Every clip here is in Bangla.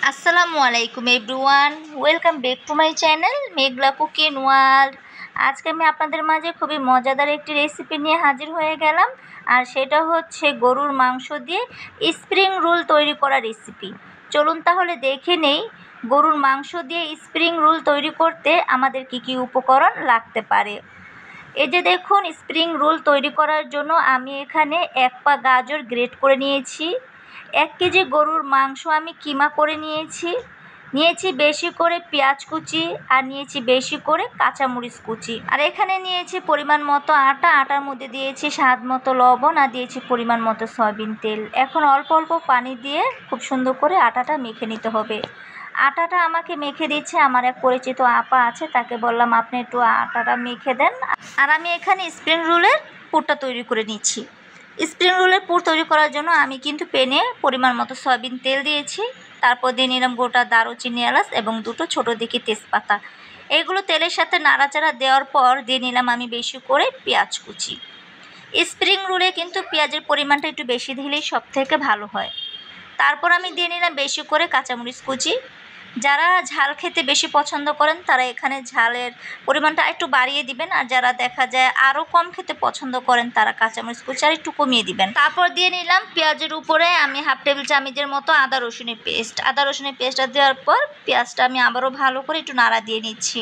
আসসালামু আলাইকুম everyone, welcome back to my channel Meghla cooking world. আজকে আমি আপনাদের মাঝে খুবই মজাদার একটি রেসিপি নিয়ে হাজির হয়ে গেলাম, আর সেটা হচ্ছে গরুর মাংস দিয়ে স্প্রিং রোল তৈরি করা রেসিপি। চলুন তাহলে দেখে নেই গরুর মাংস দিয়ে স্প্রিং রোল তৈরি করতে আমাদের কি উপকরণ লাগতে পারে। এই যে দেখুন, স্প্রিং রোল তৈরি করার জন্য আমি এখানে 1 পা গাজর গ্রেট করে নিয়েছি। 1 কেজি গরুর মাংস আমি কিমা করে নিয়েছি বেশি করে পেঁয়াজ কুচি, আর নিয়েছি বেশি করে কাঁচামরিচ কুচি, আর এখানে নিয়েছি পরিমাণ মতো আটার মধ্যে দিয়েছি স্বাদ মতো লবণ, আর দিয়েছি পরিমাণ মতো সয়াবিন তেল। এখন অল্প অল্প পানি দিয়ে খুব সুন্দর করে আটাটা মেখে নিতে হবে। আটাটা আমাকে মেখে দিচ্ছে আমার এক পরিচিত আপা আছে, তাকে বললাম আপনি একটু আটাটা মেখে দেন। আর আমি এখানে স্প্রিং রোলের পুরটা তৈরি করে নিচ্ছি। স্প্রিং রোলের পুর তৈরি করার জন্য আমি কিন্তু প্যানে পরিমাণ মতো সয়াবিন তেল দিয়েছি। তারপর দিয়ে নিলাম গোটা দারুচিনি, এলাচ এবং 2টো ছোটো দিকে তেজপাতা। এইগুলো তেলের সাথে নাড়াচাড়া দেওয়ার পর দিয়ে নিলাম আমি বেশি করে পেঁয়াজ কুচি। স্প্রিং রোলে কিন্তু পেঁয়াজের পরিমাণটা একটু বেশি দিলেই সব থেকে ভালো হয়। তারপর আমি দিয়ে নিলাম বেশি করে কাঁচামরিচ কুচি। যারা ঝাল খেতে বেশি পছন্দ করেন তারা এখানে ঝালের পরিমাণটা একটু বাড়িয়ে দিবেন, আর যারা দেখা যায় আরও কম খেতে পছন্দ করেন তারা কাঁচামরিচ কুচি আর একটু কমিয়ে দিবেন। তারপর দিয়ে নিলাম পেঁয়াজের উপরে আমি 1/2 টেবিল চামচের মতো আদা রসুনের পেস্টটা দেওয়ার পর পেঁয়াজটা আমি আবারও ভালো করে একটু নাড়া দিয়ে নিচ্ছি।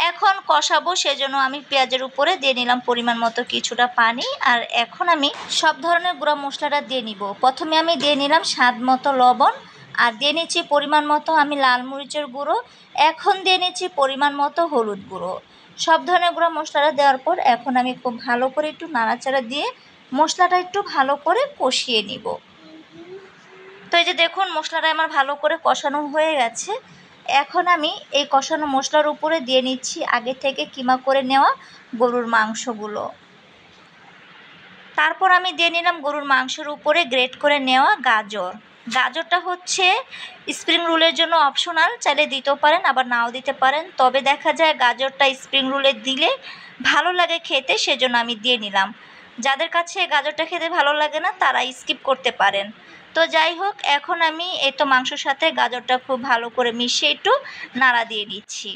এখন কষাবো, সেজন্য আমি পেঁয়াজের উপরে দিয়ে নিলাম পরিমাণ মতো কিছুটা পানি। আর এখন আমি সব ধরনের গুঁড়া মশলাটা দিয়ে নিব। প্রথমে আমি দিয়ে নিলাম স্বাদ মতো লবণ, আর দিয়ে নিচ্ছি পরিমাণ মতো আমি লাল মরিচের গুঁড়ো। এখন দিয়ে নিচ্ছি পরিমাণ মতো হলুদ গুঁড়ো। সব ধরনের গুঁড়া মশলাটা দেওয়ার পর এখন আমি খুব ভালো করে একটু নাড়াচাড়া দিয়ে মশলাটা একটু ভালো করে কষিয়ে নিব। তো এই যে দেখুন, মশলাটা আমার ভালো করে কষানো হয়ে গেছে। এখন আমি এই কষানো মশলার উপরে দিয়ে নিচ্ছি আগে থেকে কিমা করে নেওয়া গরুর মাংসগুলো। তারপর আমি দিয়ে নিলাম গরুর মাংসের উপরে গ্রেট করে নেওয়া গাজরটা হচ্ছে স্প্রিং রোলের জন্য অপশনাল, চাইলে দিতেও পারেন আবার নাও দিতে পারেন। তবে দেখা যায় গাজরটা স্প্রিং রোলে দিলে ভালো লাগে খেতে, সেজন্য আমি দিয়ে নিলাম। যাদের কাছে গাজরটা খেতে ভালো লাগে না তারা স্কিপ করতে পারেন। তো যাই হোক, এখন আমি এই তো মাংসর সাথে গাজরটা খুব ভালো করে মিশিয়ে একটু নাড়া দিয়ে দিচ্ছি।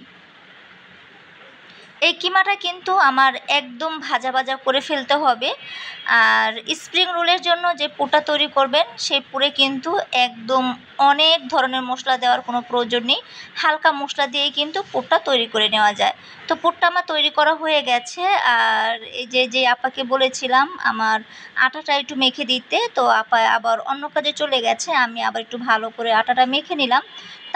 এই কিমাটা কিন্তু আমার একদম ভাজা ভাজা করে ফেলতে হবে। আর স্প্রিং রোলের জন্য যে পুরটা তৈরি করবেন সেই পুরে কিন্তু একদম অনেক ধরনের মশলা দেওয়ার কোনো প্রয়োজন নেই, হালকা মশলা দিয়েই কিন্তু পুরটা তৈরি করে নেওয়া যায়। তো পুরটা আমার তৈরি করা হয়ে গেছে। আর এই যে আপাকে বলেছিলাম আমার আটাটা একটু মেখে দিতে, তো আপা আবার অন্য কাজে চলে গেছে, আমি আবার একটু ভালো করে আটাটা মেখে নিলাম।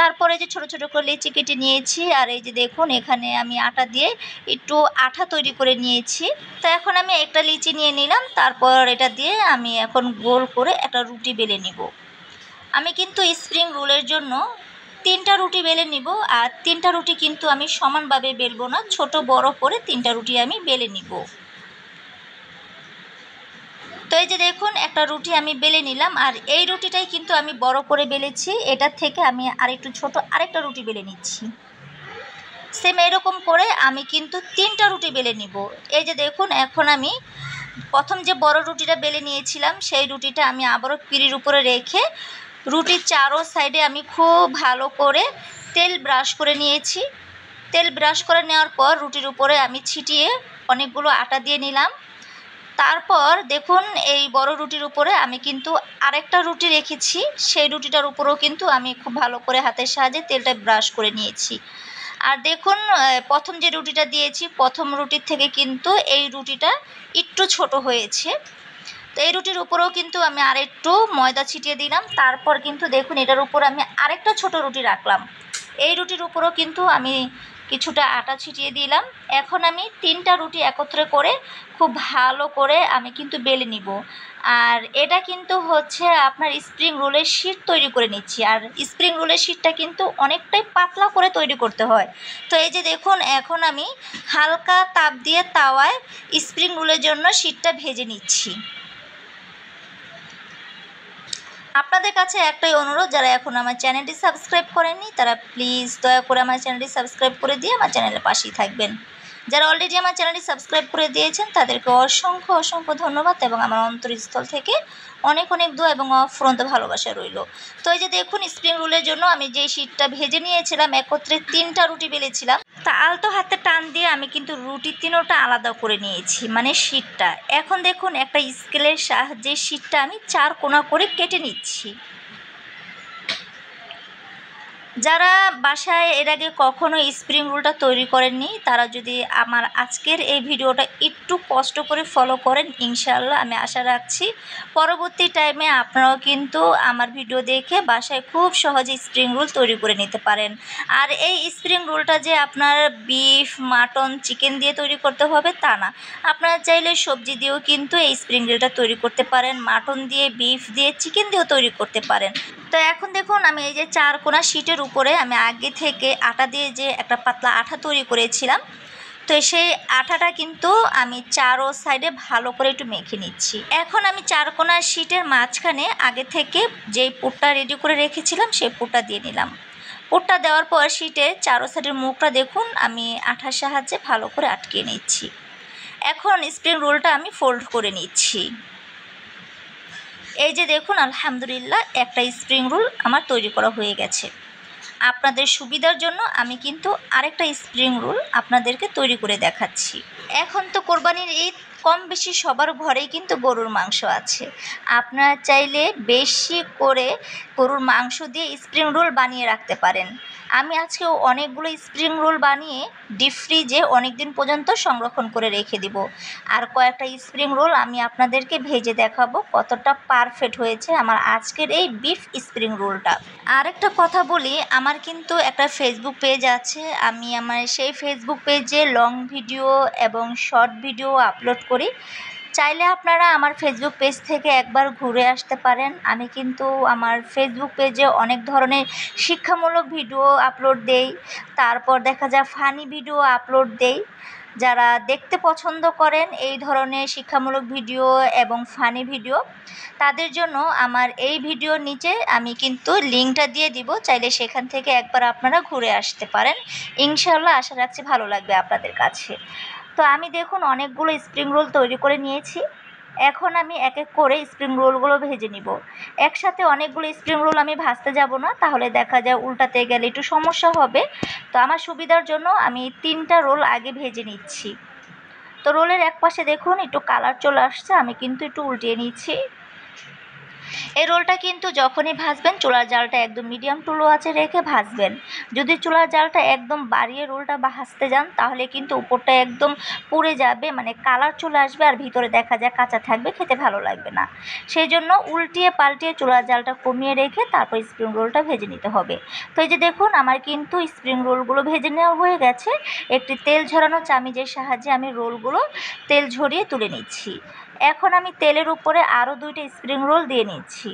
তারপরে যে ছোট ছোট করে লেচি কেটে নিয়েছি, আর এই যে দেখুন এখানে আমি আটা দিয়ে একটু আঠা তৈরি করে নিয়েছি। তো এখন আমি একটা লিচি নিয়ে নিলাম, তারপর এটা দিয়ে আমি এখন গোল করে একটা রুটি বেলে নিব। আমি কিন্তু স্প্রিং রোলের জন্য 3টা রুটি বেলে নিব, আর 3টা রুটি কিন্তু আমি সমানভাবে বেলবো না, ছোট বড় করে 3টা রুটি আমি বেলে নিব। তো এই যে দেখুন একটা রুটি আমি বেলে নিলাম, আর এই রুটিটাই কিন্তু আমি বড় করে বেলেছি, এটার থেকে আমি আরেকটু ছোট আরেকটা রুটি বেলে নিচ্ছি। সেম এরকম করে আমি কিন্তু 3টা রুটি বেলে নিব। এই যে দেখুন, এখন আমি প্রথম যে বড় রুটিটা বেলে নিয়েছিলাম সেই রুটিটা আমি আবারও পিঁড়ির উপরে রেখে রুটির চারো সাইডে আমি খুব ভালো করে তেল ব্রাশ করে নিয়েছি। তেল ব্রাশ করে নেওয়ার পর রুটির উপরে আমি ছিটিয়ে অনেকগুলো আটা দিয়ে নিলাম। তারপর দেখুন এই বড় রুটির উপরে আমি কিন্তু আরেকটা রুটি রেখেছি, সেই রুটিটার উপরেও কিন্তু আমি খুব ভালো করে হাতের সাহায্যে তেলটা ব্রাশ করে নিয়েছি। আর দেখুন প্রথম যে রুটিটা দিয়েছি প্রথম রুটির থেকে কিন্তু এই রুটিটা একটু ছোট হয়েছে। তো এই রুটির উপরেও কিন্তু আমি আরেকটু ময়দা ছিটিয়ে দিলাম। তারপর কিন্তু দেখুন এটার উপর আমি আরেকটা ছোট রুটি রাখলাম, এই রুটির উপরেও কিন্তু আমি কিছুটা আটা ছিটিয়ে দিলাম। এখন আমি 3টা রুটি একত্রে করে খুব ভালো করে আমি কিন্তু বেলে নিব। আর এটা কিন্তু হচ্ছে আপনার স্প্রিং রোলের শীট তৈরি করে নিচ্ছি, আর স্প্রিং রোলের শীটটা কিন্তু অনেকটাই পাতলা করে তৈরি করতে হয়। তো এই যে দেখুন এখন আমি হালকা তাপ দিয়ে তাওয়ায় স্প্রিং রোলের জন্য শীটটা ভেজে নিচ্ছি। আপনাদের কাছে একটাই অনুরোধ, যারা এখন আমার চ্যানেলটি সাবস্ক্রাইব করেননি তারা প্লিজ দয়া করে আমার চ্যানেলটি সাবস্ক্রাইব করে দিয়ে আমার চ্যানেলের পাশেই থাকবেন। যারা অলরেডি আমার চ্যানেলটি সাবস্ক্রাইব করে দিয়েছেন তাদেরকে অসংখ্য অসংখ্য ধন্যবাদ এবং আমার অন্তরস্থল থেকে অনেক অনেক দোয়া এবং অফুরন্ত ভালোবাসা রইল। তো এই যে দেখুন, স্প্রিং রোলের জন্য আমি যে শীটটা ভেজে নিয়েছিলাম, একত্রে 3টা রুটি বেলেছিলাম। তা আলতো হাতে টান দিয়ে আমি কিন্তু রুটি 3টা আলাদা করে নিয়েছি, মানে শীটটা। এখন দেখুন, একটা স্কেলের সাহায্যে শীটটা আমি 4 কোণা করে কেটে নিচ্ছি। যারা বাসায় এর আগে কখনো স্প্রিং রোলটা তৈরি করেননি, তারা যদি আমার আজকের এই ভিডিওটা একটু কষ্ট করে ফলো করেন, ইনশাআল্লাহ আমি আশা রাখছি পরবর্তী টাইমে আপনারাও কিন্তু আমার ভিডিও দেখে বাসায় খুব সহজে স্প্রিং রোল তৈরি করে নিতে পারেন। আর এই স্প্রিং রোলটা যে আপনার বিফ, মাটন, চিকেন দিয়ে তৈরি করতে হবে তা না, আপনারা চাইলে সবজি দিয়েও কিন্তু এই স্প্রিং রোলটা তৈরি করতে পারেন, মাটন দিয়ে, বিফ দিয়ে, চিকেন দিয়েও তৈরি করতে পারেন। তো এখন দেখুন, আমি এই যে 4 কোণা শীটের উপরে আমি আগে থেকে আটা দিয়ে যে একটা পাতলা আঠা তৈরি করেছিলাম, তো সেই আঠাটা কিন্তু আমি চারো সাইডে ভালো করে একটু মেখে নিচ্ছি। এখন আমি 4 কোণা শীটের মাঝখানে আগে থেকে যেই পুরটা রেডি করে রেখেছিলাম সেই পুরটা দিয়ে নিলাম। পুরটা দেওয়ার পর শীটের চারো সাইডের মুখটা দেখুন আমি আঠার সাহায্যে ভালো করে আটকে নিচ্ছি। এখন স্প্রিং রোলটা আমি ফোল্ড করে নিচ্ছি। এই যে দেখুন, আলহামদুলিল্লাহ একটা স্প্রিং রোল আমার তৈরি করা হয়ে গেছে। আপনাদের সুবিধার জন্য আমি কিন্তু আরেকটা স্প্রিং রোল আপনাদেরকে তৈরি করে দেখাচ্ছি। এখন তো কোরবানির ঈদ, কম বেশি সবার ঘরেই কিন্তু গরুর মাংস আছে। আপনারা চাইলে বেশি করে গরুর মাংস দিয়ে স্প্রিং রোল বানিয়ে রাখতে পারেন। আমি আজকে অনেকগুলো স্প্রিং রোল বানিয়ে ডিপ ফ্রিজে অনেক দিন পর্যন্ত সংরক্ষণ করে রেখে দিব। আর কয়েকটা স্প্রিং রোল আমি আপনাদেরকে ভেজে দেখাবো কতটা পারফেক্ট হয়েছে আমার আজকের এই বিফ স্প্রিং রোলটা। আরেকটা কথা বলি, আমার কিন্তু একটা ফেসবুক পেজ আছে। আমি আমার সেই ফেসবুক পেজে লং ভিডিও এবং শর্ট ভিডিও আপলোড করি। চাইলে আপনারা আমার ফেসবুক পেজ থেকে একবার ঘুরে আসতে পারেন। আমি কিন্তু আমার ফেসবুক পেজে অনেক ধরনের শিক্ষামূলক ভিডিও আপলোড দেই, তারপর দেখা যায় ফানি ভিডিও আপলোড দেই। যারা দেখতে পছন্দ করেন এই ধরনের শিক্ষামূলক ভিডিও এবং ফানি ভিডিও, তাদের জন্য আমার এই ভিডিওর নিচে আমি কিন্তু লিঙ্কটা দিয়ে দিব, চাইলে সেখান থেকে একবার আপনারা ঘুরে আসতে পারেন। ইনশাআল্লাহ আশা রাখছি ভালো লাগবে আপনাদের কাছে। তো আমি দেখুন অনেকগুলো স্প্রিং রোল তৈরি করে নিয়েছি। এখন আমি এক এক করে স্প্রিং রোলগুলো ভেজে নিব। একসাথে অনেকগুলো স্প্রিং রোল আমি ভাজতে যাব না, তাহলে দেখা যায় উল্টাতে গেলে একটু সমস্যা হবে। তো আমার সুবিধার জন্য আমি 3টা রোল আগে ভেজে নিচ্ছি। তো রোলের এক পাশে দেখুন একটু কালার চলে আসছে, আমি কিন্তু একটু উল্টিয়ে নিচ্ছি। এই রোলটা কিন্তু যখনই ভাজবেন চুলার জালটা একদম মিডিয়াম টু লো আঁচে রেখে ভাজবেন। যদি চুলার জালটা একদম বাড়িয়ে রোলটা ভাজতে যান তাহলে কিন্তু উপরটা একদম পুড়ে যাবে, মানে কালার চলে আসবে আর ভিতরে দেখা যায় কাঁচা থাকবে, খেতে ভালো লাগবে না। সেই জন্য উল্টিয়ে পাল্টিয়ে চুলার জালটা কমিয়ে রেখে তারপর স্প্রিং রোলটা ভেজে নিতে হবে। তো এই যে দেখুন, আমার কিন্তু স্প্রিং রোলগুলো ভেজে নেওয়া হয়ে গেছে। একটি তেল ঝরানো চামিচের সাহায্যে আমি রোলগুলো তেল ঝরিয়ে তুলে নিচ্ছি। এখন আমি তেলের উপরে আরও 2টা স্প্রিং রোল দিয়ে নিচ্ছি।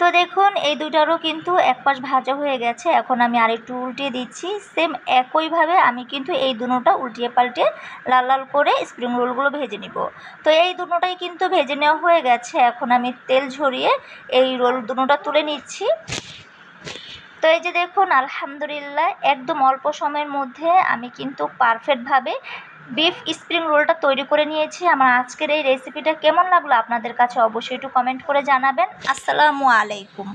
তো দেখুন এই দুটারও কিন্তু এক পাশ ভাজা হয়ে গেছে। এখন আমি আরেকটু উল্টিয়ে দিচ্ছি। সেম একইভাবে আমি কিন্তু এই দুটোটা উল্টিয়ে পাল্টে লাল লাল করে স্প্রিং রোলগুলো ভেজে নিব। তো এই দুটোটাই কিন্তু ভেজে নেওয়া হয়ে গেছে। এখন আমি তেল ঝরিয়ে এই রোল দুটোটা তুলে নিচ্ছি। তো এই যে দেখুন, আলহামদুলিল্লাহ একদম অল্প সময়ের মধ্যে আমি কিন্তু পারফেক্টভাবে বিফ স্প্রিং রোলটা তৈরি করে নিয়েছি। আমার আজকের এই রেসিপিটা কেমন লাগলো আপনাদের কাছে অবশ্যই একটু কমেন্ট করে জানাবেন। আসসালামু আলাইকুম।